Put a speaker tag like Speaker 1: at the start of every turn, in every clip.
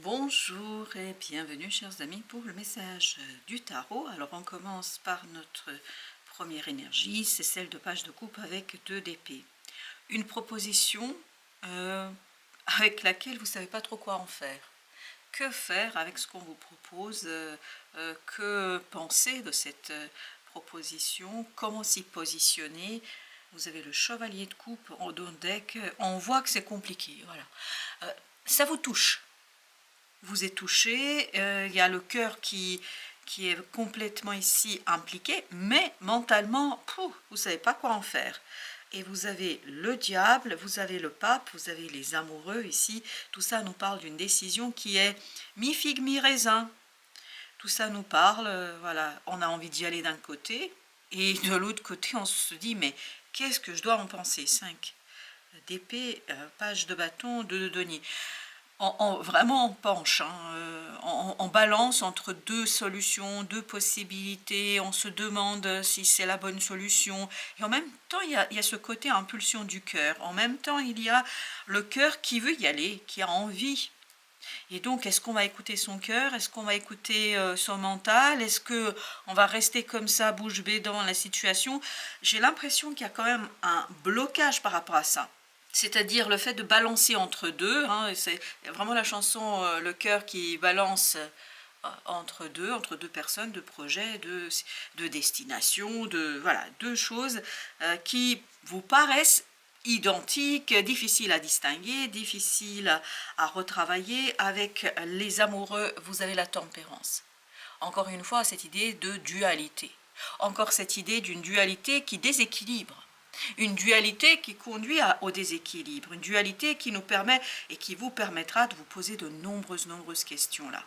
Speaker 1: Bonjour et bienvenue chers amis pour le message du tarot. Alors on commence par notre première énergie, c'est celle de page de coupe avec 2 d'épée. Une proposition avec laquelle vous ne savez pas trop quoi en faire. Que faire avec ce qu'on vous propose, que penser de cette proposition, comment s'y positionner. Vous avez le chevalier de coupe en dos de deck, on voit que c'est compliqué, voilà. Ça vous touche. Vous êtes touché, il y a le cœur qui est complètement ici impliqué, mais mentalement, vous ne savez pas quoi en faire. Et vous avez le diable, vous avez le pape, vous avez les amoureux ici. Tout ça nous parle d'une décision qui est mi-figue, mi-raisin. Tout ça nous parle, voilà, on a envie d'y aller d'un côté, et de l'autre côté, on se dit, mais qu'est-ce que je dois en penser? 5 d'épée, page de bâton, 2 de denier. Vraiment on penche, hein, on balance entre deux solutions, deux possibilités, on se demande si c'est la bonne solution. Et en même temps, il y a ce côté impulsion du cœur. En même temps, il y a le cœur qui veut y aller, qui a envie. Et donc, est-ce qu'on va écouter son cœur? Est-ce qu'on va écouter son mental? Est-ce qu'on va rester comme ça, bouche bée dans la situation? J'ai l'impression qu'il y a quand même un blocage par rapport à ça. C'est-à-dire le fait de balancer entre deux, hein, c'est vraiment la chanson Le cœur qui balance entre deux personnes, deux projets, deux destinations, voilà, deux choses qui vous paraissent identiques, difficiles à distinguer, difficiles à retravailler. Avec les amoureux, vous avez la tempérance. Encore une fois, cette idée de dualité. Encore cette idée d'une dualité qui déséquilibre. Une dualité qui conduit au déséquilibre, une dualité qui nous permet et qui vous permettra de vous poser de nombreuses questions là.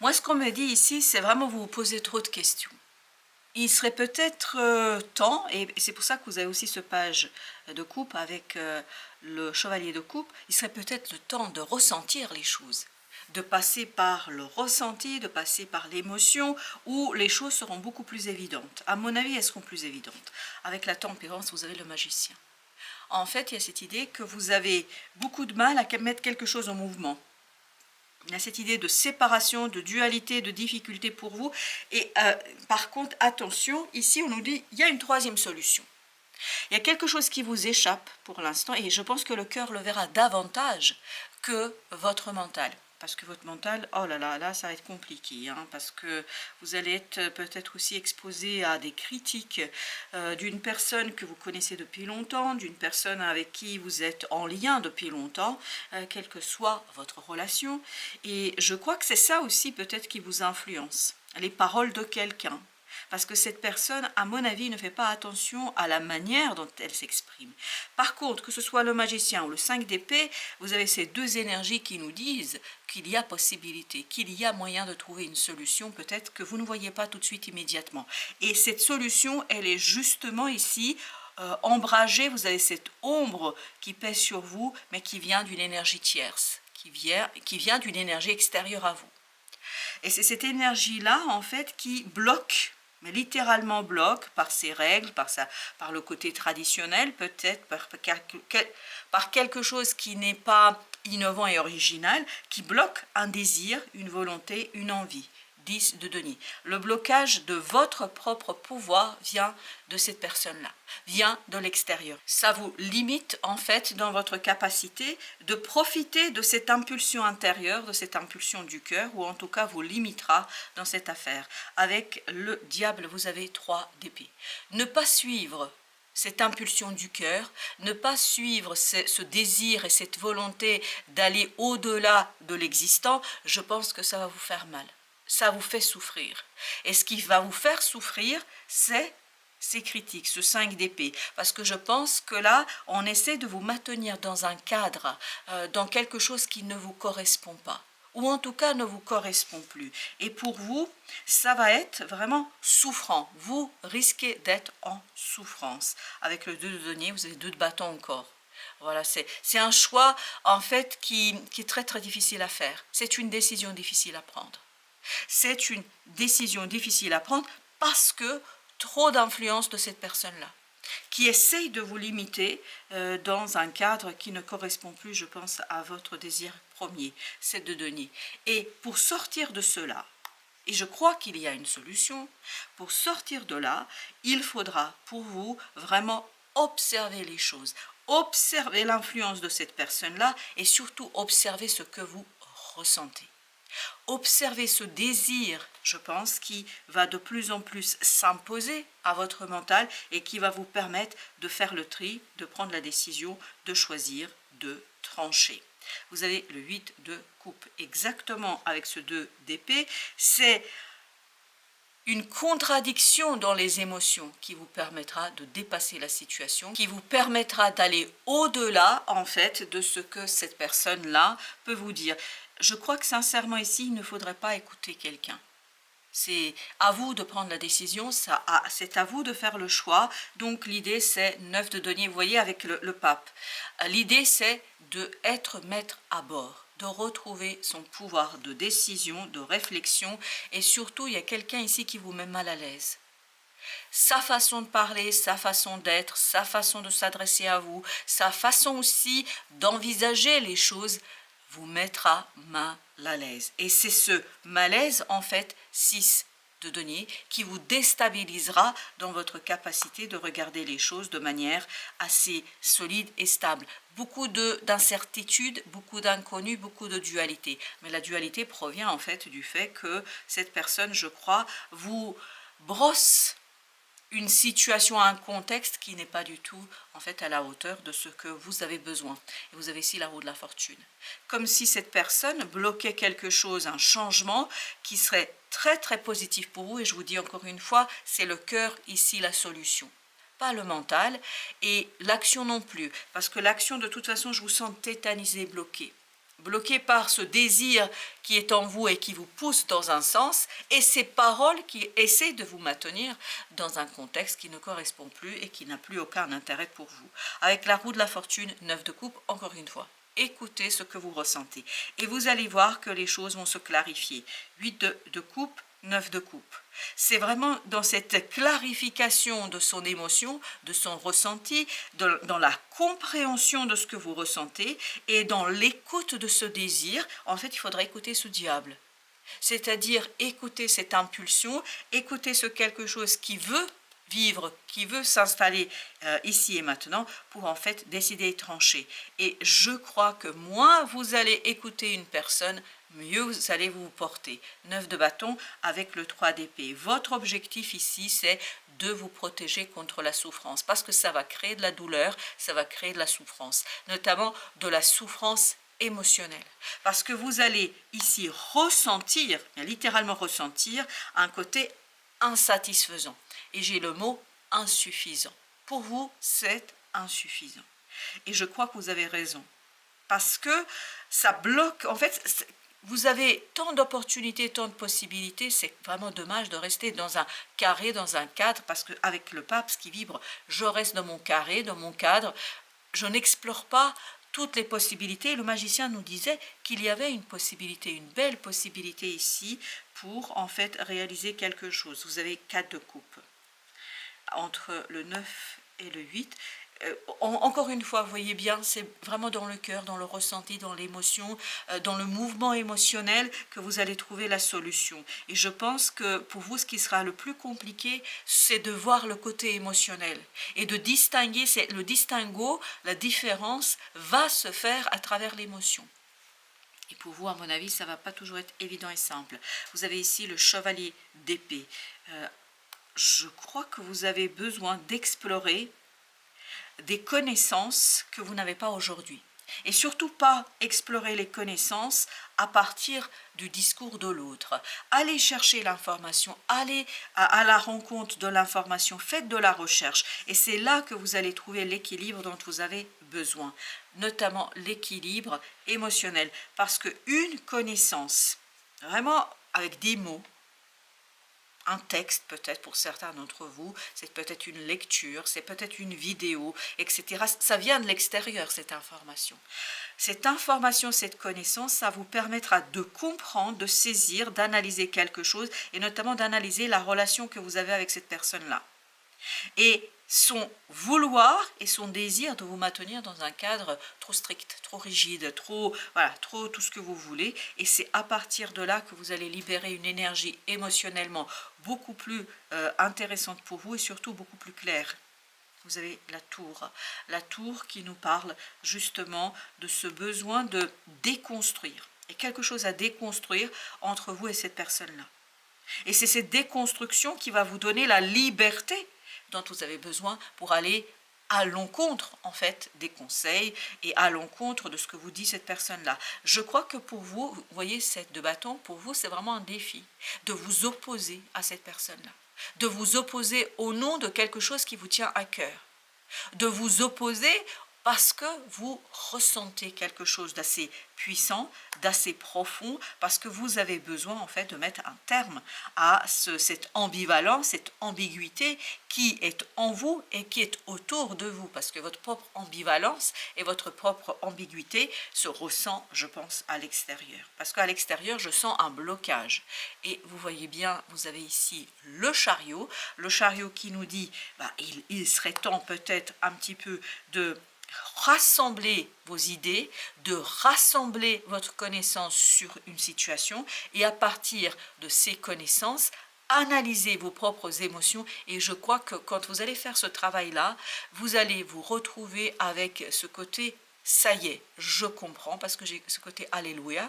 Speaker 1: Moi, ce qu'on me dit ici, c'est vraiment vous posez trop de questions. Il serait peut-être temps, et c'est pour ça que vous avez aussi ce page de coupe avec le chevalier de coupe, il serait peut-être le temps de ressentir les choses, de passer par le ressenti, de passer par l'émotion, où les choses seront beaucoup plus évidentes. À mon avis, elles seront plus évidentes. Avec la tempérance, vous avez le magicien. En fait, il y a cette idée que vous avez beaucoup de mal à mettre quelque chose en mouvement. Il y a cette idée de séparation, de dualité, de difficulté pour vous. Et par contre, attention, ici on nous dit il y a une troisième solution. Il y a quelque chose qui vous échappe pour l'instant et je pense que le cœur le verra davantage que votre mental. Parce que votre mental, oh là là, là ça va être compliqué, hein, parce que vous allez être peut-être aussi exposé à des critiques d'une personne que vous connaissez depuis longtemps, d'une personne avec qui vous êtes en lien depuis longtemps, quelle que soit votre relation. Et je crois que c'est ça aussi peut-être qui vous influence, les paroles de quelqu'un. Parce que cette personne, à mon avis, ne fait pas attention à la manière dont elle s'exprime. Par contre, que ce soit le magicien ou le 5 d'épée, vous avez ces deux énergies qui nous disent qu'il y a possibilité, qu'il y a moyen de trouver une solution, peut-être que vous ne voyez pas tout de suite immédiatement. Et cette solution, elle est justement ici, ombragée, vous avez cette ombre qui pèse sur vous, mais qui vient d'une énergie tierce, qui vient d'une énergie extérieure à vous. Et c'est cette énergie-là, en fait, qui bloque, mais littéralement bloque par ses règles, par le côté traditionnel, peut-être par quelque chose qui n'est pas innovant et original, qui bloque un désir, une volonté, une envie. 10 de denier. Le blocage de votre propre pouvoir vient de cette personne-là, vient de l'extérieur. Ça vous limite en fait dans votre capacité de profiter de cette impulsion intérieure, de cette impulsion du cœur, ou en tout cas vous limitera dans cette affaire. Avec le diable, vous avez 3 d'épée. Ne pas suivre cette impulsion du cœur, ne pas suivre ce désir et cette volonté d'aller au-delà de l'existant, je pense que ça va vous faire mal. Ça vous fait souffrir. Et ce qui va vous faire souffrir, c'est ces critiques, ce 5 d'épée. Parce que je pense que là, on essaie de vous maintenir dans un cadre, dans quelque chose qui ne vous correspond pas. Ou en tout cas ne vous correspond plus. Et pour vous, ça va être vraiment souffrant. Vous risquez d'être en souffrance. Avec le 2 de denier, vous avez 2 de bâton encore. Voilà, c'est un choix en fait qui est très très difficile à faire. C'est une décision difficile à prendre. C'est une décision difficile à prendre parce que trop d'influence de cette personne-là, qui essaye de vous limiter dans un cadre qui ne correspond plus, je pense, à votre désir premier, c'est de deniers. Et pour sortir de cela, et je crois qu'il y a une solution, pour sortir de là, il faudra pour vous vraiment observer les choses, observer l'influence de cette personne-là et surtout observer ce que vous ressentez. Observez ce désir, je pense, qui va de plus en plus s'imposer à votre mental et qui va vous permettre de faire le tri, de prendre la décision, de choisir, de trancher. Vous avez le 8 de coupe, exactement avec ce 2 d'épée, c'est une contradiction dans les émotions qui vous permettra de dépasser la situation, qui vous permettra d'aller au-delà en fait de ce que cette personne-là peut vous dire. Je crois que sincèrement ici, il ne faudrait pas écouter quelqu'un. C'est à vous de prendre la décision, c'est à vous de faire le choix. Donc l'idée c'est 9 de denier, vous voyez avec le pape. L'idée c'est d'être maître à bord, de retrouver son pouvoir de décision, de réflexion. Et surtout, il y a quelqu'un ici qui vous met mal à l'aise. Sa façon de parler, sa façon d'être, sa façon de s'adresser à vous, sa façon aussi d'envisager les choses vous mettra mal à l'aise. Et c'est ce malaise, en fait, 6 de denier, qui vous déstabilisera dans votre capacité de regarder les choses de manière assez solide et stable. Beaucoup d'incertitudes, beaucoup d'inconnus, beaucoup de dualité. Mais la dualité provient en fait du fait que cette personne, je crois, vous brosse une situation, un contexte qui n'est pas du tout en fait à la hauteur de ce que vous avez besoin. Et vous avez ici la roue de la fortune. Comme si cette personne bloquait quelque chose, un changement qui serait très très positif pour vous. Et je vous dis encore une fois, c'est le cœur ici la solution. Pas le mental et l'action non plus. Parce que l'action de toute façon, je vous sens tétanisé, bloqué par ce désir qui est en vous et qui vous pousse dans un sens, et ces paroles qui essaient de vous maintenir dans un contexte qui ne correspond plus et qui n'a plus aucun intérêt pour vous. Avec la roue de la fortune, 9 de coupe, encore une fois, écoutez ce que vous ressentez. Et vous allez voir que les choses vont se clarifier. 8 de coupe, 9 de coupe. C'est vraiment dans cette clarification de son émotion, de son ressenti, dans la compréhension de ce que vous ressentez et dans l'écoute de ce désir. En fait, il faudra écouter ce diable. C'est-à-dire écouter cette impulsion, écouter ce quelque chose qui veut vivre, qui veut s'installer ici et maintenant pour en fait décider et trancher. Et je crois que moins vous allez écouter une personne, mieux vous allez vous porter. 9 de bâton avec le 3 d'épée. Votre objectif ici, c'est de vous protéger contre la souffrance, parce que ça va créer de la douleur, ça va créer de la souffrance, notamment de la souffrance émotionnelle. Parce que vous allez ici ressentir, littéralement ressentir, un côté insatisfaisant. Et j'ai le mot insuffisant. Pour vous, c'est insuffisant. Et je crois que vous avez raison. Parce que ça bloque, en fait, vous avez tant d'opportunités, tant de possibilités, c'est vraiment dommage de rester dans un carré, dans un cadre, parce qu'avec le pape, ce qui vibre, je reste dans mon carré, dans mon cadre, je n'explore pas toutes les possibilités. Le magicien nous disait qu'il y avait une possibilité, une belle possibilité ici pour en fait réaliser quelque chose. Vous avez 4 de coupe entre le 9 et le 8. Encore une fois, vous voyez bien, c'est vraiment dans le cœur, dans le ressenti, dans l'émotion, dans le mouvement émotionnel que vous allez trouver la solution. Et je pense que pour vous, ce qui sera le plus compliqué, c'est de voir le côté émotionnel et de distinguer, c'est le distinguo, la différence va se faire à travers l'émotion. Et pour vous, à mon avis, ça ne va pas toujours être évident et simple. Vous avez ici le chevalier d'épée. Je crois que vous avez besoin d'explorer des connaissances que vous n'avez pas aujourd'hui. Et surtout pas explorer les connaissances à partir du discours de l'autre. Allez chercher l'information, allez à la rencontre de l'information, faites de la recherche. Et c'est là que vous allez trouver l'équilibre dont vous avez besoin, notamment l'équilibre émotionnel. Parce qu'une connaissance, vraiment avec des mots, un texte peut-être pour certains d'entre vous, c'est peut-être une lecture, c'est peut-être une vidéo, etc. Ça vient de l'extérieur, cette information. Cette information, cette connaissance, ça vous permettra de comprendre, de saisir, d'analyser quelque chose et notamment d'analyser la relation que vous avez avec cette personne-là. Et son vouloir et son désir de vous maintenir dans un cadre trop strict, trop rigide, trop, voilà, trop tout ce que vous voulez. Et c'est à partir de là que vous allez libérer une énergie émotionnellement beaucoup plus intéressante pour vous et surtout beaucoup plus claire. Vous avez la tour qui nous parle justement de ce besoin de déconstruire. Il y a quelque chose à déconstruire entre vous et cette personne-là. Et c'est cette déconstruction qui va vous donner la liberté dont vous avez besoin pour aller à l'encontre en fait des conseils et à l'encontre de ce que vous dit cette personne-là. Je crois que pour vous, vous voyez, cette de bâton, pour vous c'est vraiment un défi de vous opposer à cette personne-là, de vous opposer au nom de quelque chose qui vous tient à cœur, de vous opposer parce que vous ressentez quelque chose d'assez puissant, d'assez profond, parce que vous avez besoin en fait de mettre un terme à cette ambivalence, cette ambiguïté qui est en vous et qui est autour de vous, parce que votre propre ambivalence et votre propre ambiguïté se ressent, je pense, à l'extérieur. Parce qu'à l'extérieur, je sens un blocage. Et vous voyez bien, vous avez ici le chariot qui nous dit, il serait temps peut-être un petit peu de rassembler vos idées, de rassembler votre connaissance sur une situation et à partir de ces connaissances, analyser vos propres émotions et je crois que quand vous allez faire ce travail-là, vous allez vous retrouver avec ce côté ça y est, je comprends, parce que j'ai ce côté alléluia,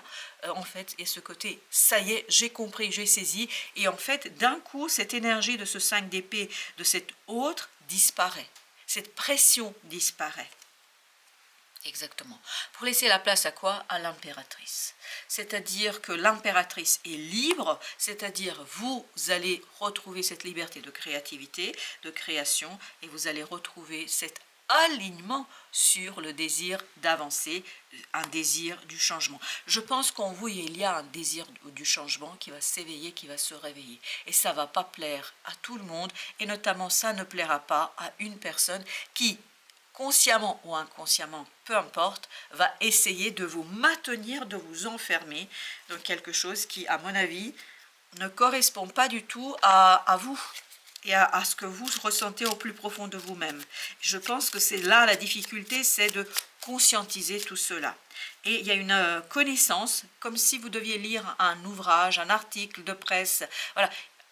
Speaker 1: en fait, et ce côté ça y est, j'ai compris, j'ai saisi, et en fait, d'un coup, cette énergie de ce 5 d'épée, de cet autre, disparaît. Cette pression disparaît. Exactement. Pour laisser la place à quoi? À l'impératrice. C'est-à-dire que l'impératrice est libre, c'est-à-dire vous allez retrouver cette liberté de créativité, de création, et vous allez retrouver cet alignement sur le désir d'avancer, un désir du changement. Je pense qu'en vous, il y a un désir du changement qui va s'éveiller, qui va se réveiller. Et ça ne va pas plaire à tout le monde, et notamment ça ne plaira pas à une personne qui, consciemment ou inconsciemment, peu importe, va essayer de vous maintenir, de vous enfermer dans quelque chose qui, à mon avis, ne correspond pas du tout à vous et à ce que vous ressentez au plus profond de vous-même. Je pense que c'est là la difficulté, c'est de conscientiser tout cela. Et il y a une connaissance, comme si vous deviez lire un ouvrage, un article de presse, voilà.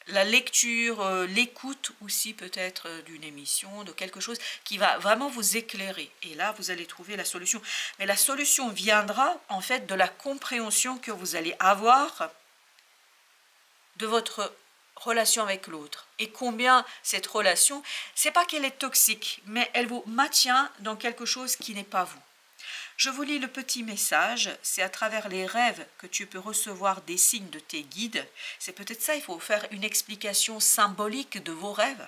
Speaker 1: La lecture, l'écoute aussi peut-être d'une émission, de quelque chose qui va vraiment vous éclairer. Et là, vous allez trouver la solution. Mais la solution viendra en fait de la compréhension que vous allez avoir de votre relation avec l'autre. Et combien cette relation, c'est pas qu'elle est toxique, mais elle vous maintient dans quelque chose qui n'est pas vous. Je vous lis le petit message, c'est à travers les rêves que tu peux recevoir des signes de tes guides. C'est peut-être ça, il faut faire une explication symbolique de vos rêves.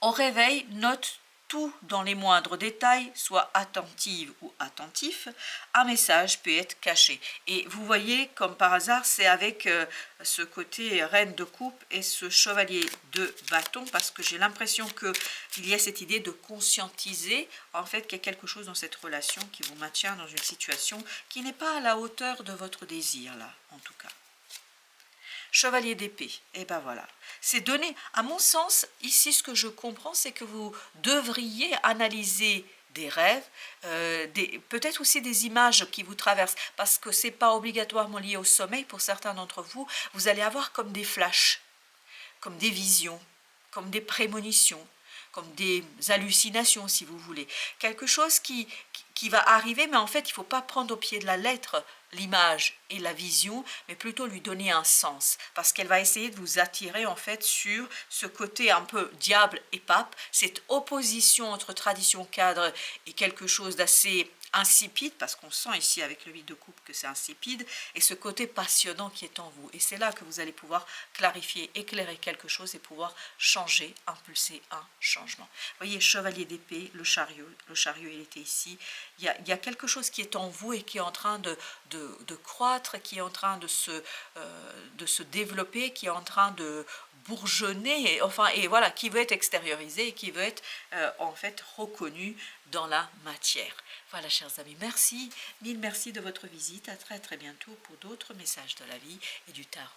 Speaker 1: Au réveil, note tout dans les moindres détails, sois attentive ou attentif, un message peut être caché. Et vous voyez, comme par hasard, c'est avec ce côté reine de coupe et ce chevalier de bâton, parce que j'ai l'impression qu'il y a cette idée de conscientiser, en fait, qu'il y a quelque chose dans cette relation qui vous maintient dans une situation qui n'est pas à la hauteur de votre désir, là, en tout cas. Chevalier d'épée, et ben voilà. C'est donné, à mon sens, ici ce que je comprends, c'est que vous devriez analyser des rêves, peut-être aussi des images qui vous traversent, parce que ce n'est pas obligatoirement lié au sommeil, pour certains d'entre vous, vous allez avoir comme des flashs, comme des visions, comme des prémonitions, comme des hallucinations si vous voulez. Quelque chose qui va arriver, mais en fait il ne faut pas prendre au pied de la lettre l'image et la vision, mais plutôt lui donner un sens, parce qu'elle va essayer de vous attirer en fait sur ce côté un peu diable et pape, cette opposition entre tradition cadre et quelque chose d'assez insipide, parce qu'on sent ici avec le 8 de coupe que c'est insipide, et ce côté passionnant qui est en vous. Et c'est là que vous allez pouvoir clarifier, éclairer quelque chose et pouvoir changer, impulser un changement. Vous voyez, chevalier d'épée, le chariot il était ici. Il y a quelque chose qui est en vous et qui est en train de croître, qui est en train de se développer, qui est en train de bourgeonner, et voilà, qui veut être extériorisé et qui veut être en fait reconnu dans la matière. Voilà, chers amis, merci, mille merci de votre visite. À très très bientôt pour d'autres messages de la vie et du tarot.